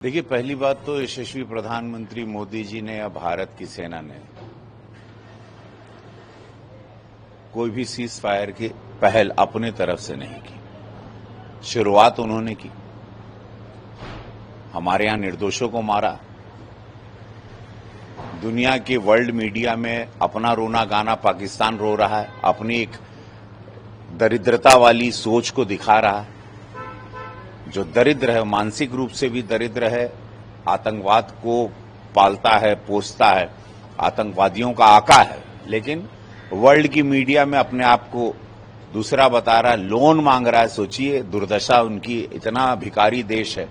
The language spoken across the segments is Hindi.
देखिए, पहली बात तो यशस्वी प्रधानमंत्री मोदी जी ने या भारत की सेना ने कोई भी सीज फायर की पहल अपने तरफ से नहीं की। शुरुआत उन्होंने की, हमारे यहां निर्दोषों को मारा, दुनिया के वर्ल्ड मीडिया में अपना रोना गाना पाकिस्तान रो रहा है, अपनी एक दरिद्रता वाली सोच को दिखा रहा है। जो दरिद्र है, मानसिक रूप से भी दरिद्र है, आतंकवाद को पालता है, पोसता है, आतंकवादियों का आका है, लेकिन वर्ल्ड की मीडिया में अपने आप को दूसरा बता रहा है, लोन मांग रहा है। सोचिए दुर्दशा उनकी। इतना भिखारी देश है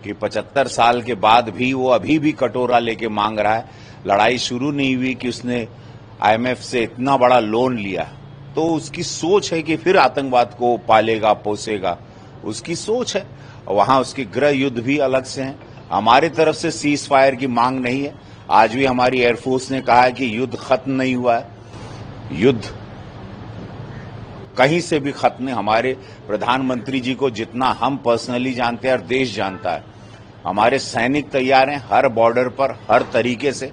कि 75 साल के बाद भी वो अभी भी कटोरा लेके मांग रहा है। लड़ाई शुरू नहीं हुई कि उसने IMF से इतना बड़ा लोन लिया। तो उसकी सोच है कि फिर आतंकवाद को पालेगा, पोसेगा, उसकी सोच है। वहां उसके गृह युद्ध भी अलग से हैं। हमारे तरफ से सीज फायर की मांग नहीं है। आज भी हमारी एयरफोर्स ने कहा है कि युद्ध खत्म नहीं हुआ है, युद्ध कहीं से भी खत्म नहीं। हमारे प्रधानमंत्री जी को जितना हम पर्सनली जानते हैं और देश जानता है, हमारे सैनिक तैयार हैं हर बॉर्डर पर, हर तरीके से।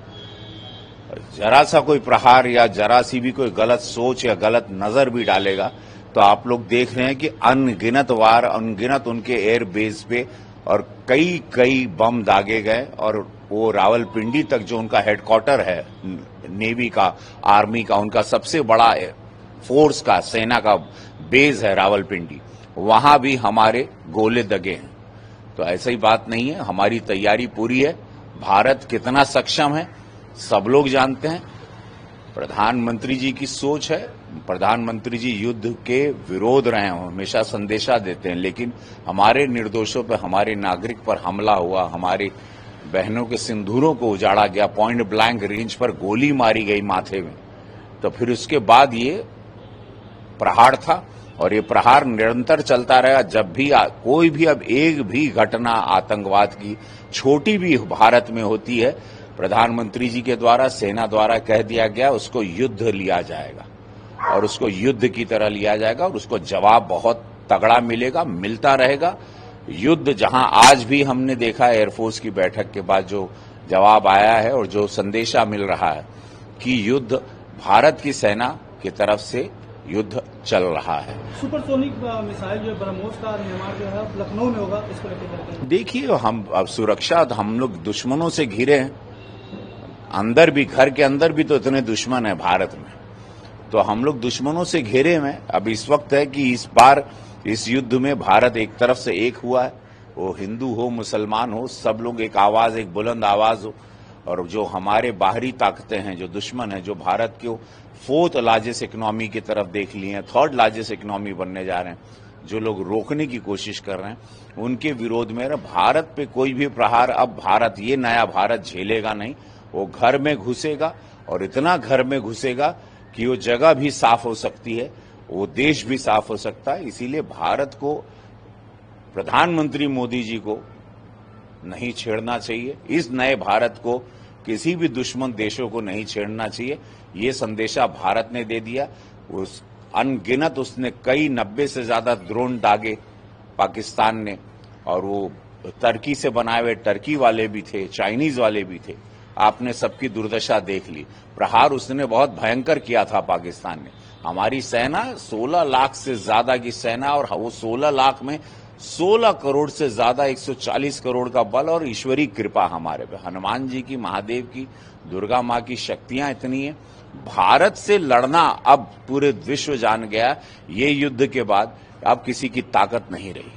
जरा सा कोई प्रहार या जरा सी भी कोई गलत सोच या गलत नजर भी डालेगा तो आप लोग देख रहे हैं कि अनगिनत वार, अनगिनत उनके एयर बेस पे और कई बम दागे गए। और वो रावलपिंडी तक जो उनका हेडक्वार्टर है नेवी का, आर्मी का, उनका सबसे बड़ा फोर्स का, सेना का बेस है रावलपिंडी, वहां भी हमारे गोले दगे हैं। तो ऐसी बात नहीं है, हमारी तैयारी पूरी है। भारत कितना सक्षम है सब लोग जानते हैं। प्रधानमंत्री जी की सोच है, प्रधानमंत्री जी युद्ध के विरोध रहे हैं, हमेशा संदेशा देते हैं, लेकिन हमारे निर्दोषों पर, हमारे नागरिक पर हमला हुआ, हमारी बहनों के सिंदूरों को उजाड़ा गया, पॉइंट ब्लैंक रेंज पर गोली मारी गई माथे में। तो फिर उसके बाद ये प्रहार था और ये प्रहार निरंतर चलता रहेगा। जब भी कोई भी अब एक भी घटना आतंकवाद की छोटी भी भारत में होती है, प्रधानमंत्री जी के द्वारा, सेना द्वारा कह दिया गया उसको युद्ध लिया जाएगा और उसको युद्ध की तरह लिया जाएगा और उसको जवाब बहुत तगड़ा मिलेगा, मिलता रहेगा। युद्ध जहां आज भी हमने देखा एयरफोर्स की बैठक के बाद जो जवाब आया है और जो संदेशा मिल रहा है कि युद्ध भारत की सेना की तरफ से युद्ध चल रहा है। सुपरसोनिक मिसाइल जो ब्रह्मोस का निर्माण जो है लखनऊ में होगा, इसको लेकर देखिए, हम अब सुरक्षा, हम लोग दुश्मनों से घिरे हैं, अंदर भी, घर के अंदर भी तो इतने दुश्मन है भारत में, तो हम लोग दुश्मनों से घेरे में। अब इस वक्त है कि इस बार इस युद्ध में भारत एक तरफ से एक हुआ है, वो हिंदू हो, मुसलमान हो, सब लोग एक आवाज, एक बुलंद आवाज हो। और जो हमारे बाहरी ताकतें हैं, जो दुश्मन है, जो भारत को 4th लार्जेस्ट इकोनॉमी की तरफ देख लिए हैं, 3rd लार्जेस्ट इकोनॉमी बनने जा रहे हैं, जो लोग रोकने की कोशिश कर रहे हैं, उनके विरोध में भारत पे कोई भी प्रहार अब भारत, ये नया भारत झेलेगा नहीं। वो घर में घुसेगा और इतना घर में घुसेगा कि वो जगह भी साफ हो सकती है, वो देश भी साफ हो सकता है। इसीलिए भारत को, प्रधानमंत्री मोदी जी को नहीं छेड़ना चाहिए। इस नए भारत को किसी भी दुश्मन देशों को नहीं छेड़ना चाहिए। ये संदेशा भारत ने दे दिया। उस अनगिनत उसने कई 90 से ज्यादा ड्रोन दागे पाकिस्तान ने, और वो टर्की से बनाए हुए टर्की वाले भी थे, चाइनीज वाले भी थे। आपने सबकी दुर्दशा देख ली। प्रहार उसने बहुत भयंकर किया था पाकिस्तान ने। हमारी सेना 16 लाख से ज्यादा की सेना, और वो 16 लाख में 16 करोड़ से ज्यादा, 140 करोड़ का बल और ईश्वरीय कृपा हमारे पे, हनुमान जी की, महादेव की, दुर्गा माँ की शक्तियां इतनी है। भारत से लड़ना अब पूरे विश्व जान गया, ये युद्ध के बाद अब किसी की ताकत नहीं रही।